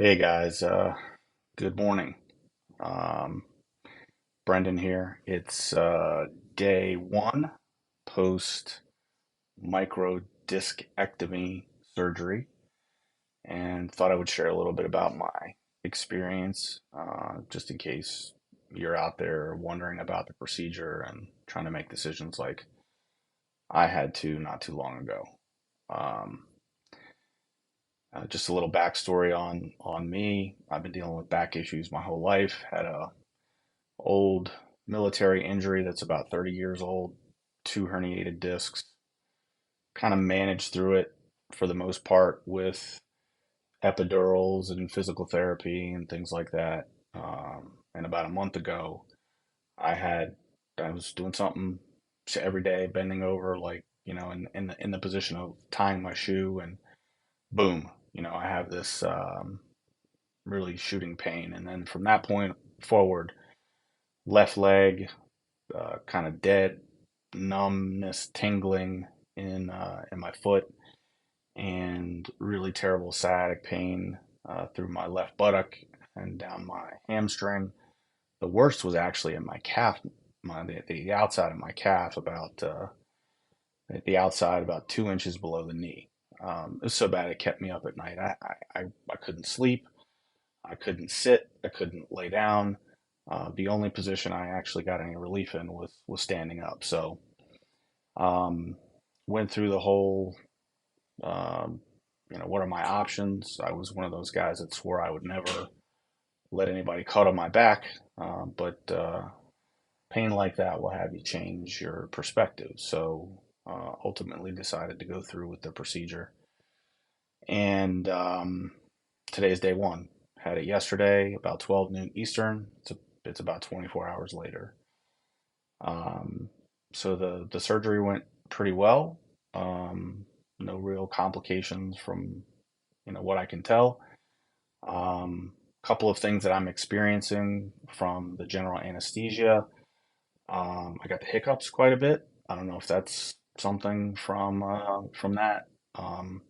Hey guys, good morning. Um, Brendan here. It's day one post microdiscectomy surgery, and thought I would share a little bit about my experience, just in case you're out there wondering about the procedure and trying to make decisions like I had to not too long ago. Um, just a little backstory on me. I've been dealing with back issues my whole life. Had a old military injury that's about 30 years old, two herniated discs. Kind of managed through it for the most part with epidurals and physical therapy and things like that. And about a month ago, I had I was doing something every day, bending over, like in the position of tying my shoe, and boom, I have this really shooting pain, and then from that point forward, left leg kind of dead, numbness, tingling in my foot, and really terrible sciatic pain through my left buttock and down my hamstring. The worst was actually in my calf, the outside of my calf, about the outside about 2 inches below the knee. It was so bad it kept me up at night. I couldn't sleep. I couldn't sit. I couldn't lay down. The only position I actually got any relief in was standing up. So um, went through the whole, um, what are my options? I was one of those guys that swore I would never let anybody cut on my back, but pain like that will have you change your perspective. So ultimately decided to go through with the procedure. And today's day one. Had it yesterday about 12 noon Eastern. It's about 24 hours later. Um, so the surgery went pretty well. No real complications from what I can tell. Couple of things that I'm experiencing from the general anesthesia. I got the hiccups quite a bit. I don't know if that's something from that. Um,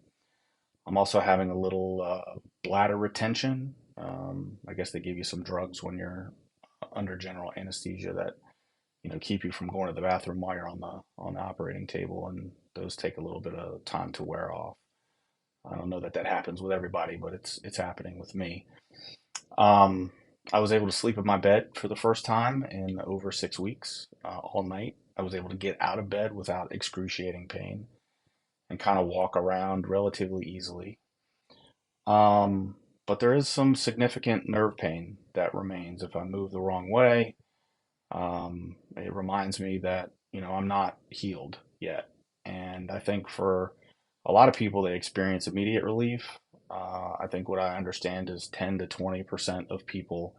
I'm also having a little bladder retention. I guess they give you some drugs when you're under general anesthesia that keep you from going to the bathroom while you're on the operating table, and those take a little bit of time to wear off. I don't know that that happens with everybody, but it's happening with me. Um, I was able to sleep in my bed for the first time in over 6 weeks, all night. I was able to get out of bed without excruciating pain and kind of walk around relatively easily. Um, but there is some significant nerve pain that remains if I move the wrong way. It reminds me that, I'm not healed yet. And I think for a lot of people, they experience immediate relief. I think what I understand is 10 to 20% of people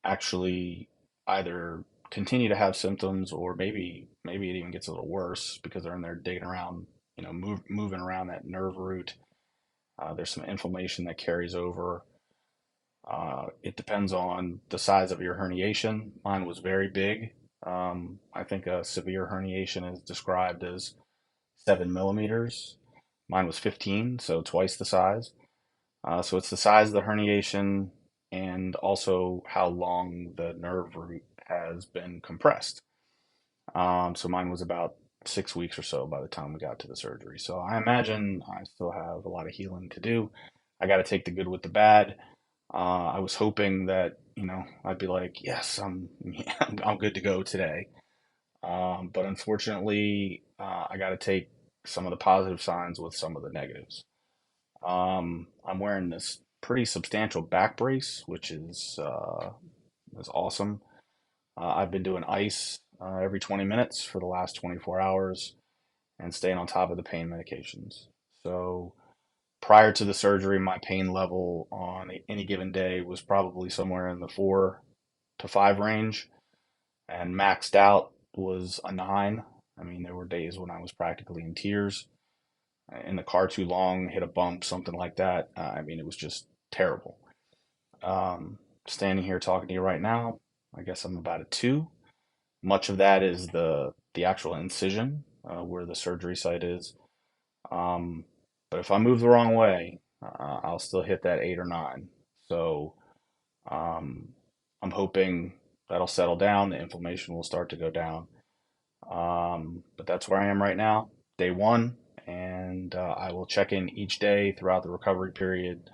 actually either continue to have symptoms, or maybe it even gets a little worse because they're in there digging around, moving around that nerve root. There's some inflammation that carries over. It depends on the size of your herniation. Mine was very big. I think a severe herniation is described as 7 millimeters. Mine was 15, so twice the size. So it's the size of the herniation and also how long the nerve root has been compressed. So mine was about 6 weeks or so by the time we got to the surgery. So I imagine I still have a lot of healing to do. I got to take the good with the bad. I was hoping that I'd be like, yes, I'm good to go today. But unfortunately, I got to take some of the positive signs with some of the negatives. I'm wearing this pretty substantial back brace, which is awesome. I've been doing ice every 20 minutes for the last 24 hours and staying on top of the pain medications. So prior to the surgery, my pain level on any given day was probably somewhere in the 4 to 5 range, and maxed out was a 9. I mean, there were days when I was practically in tears, in the car too long, hit a bump, something like that. I mean, it was just terrible. Um, Standing here talking to you right now, I guess I'm about a 2. Much of that is the actual incision where the surgery site is. Um, but if I move the wrong way, I'll still hit that 8 or 9. So um, I'm hoping that'll settle down. The inflammation will start to go down. But that's where I am right now, day one, and I will check in each day throughout the recovery period,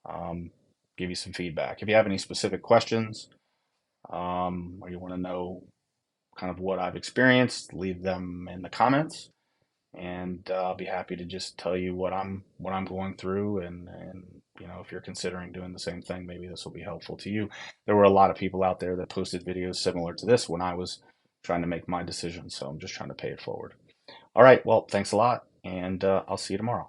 um, give you some feedback. If you have any specific questions, or you want to know kind of what I've experienced, leave them in the comments, and I'll be happy to just tell you what I'm going through, and if you're considering doing the same thing, maybe this will be helpful to you. There were a lot of people out there that posted videos similar to this when I was trying to make my decision, so I'm just trying to pay it forward. All right, well, thanks a lot, and I'll see you tomorrow.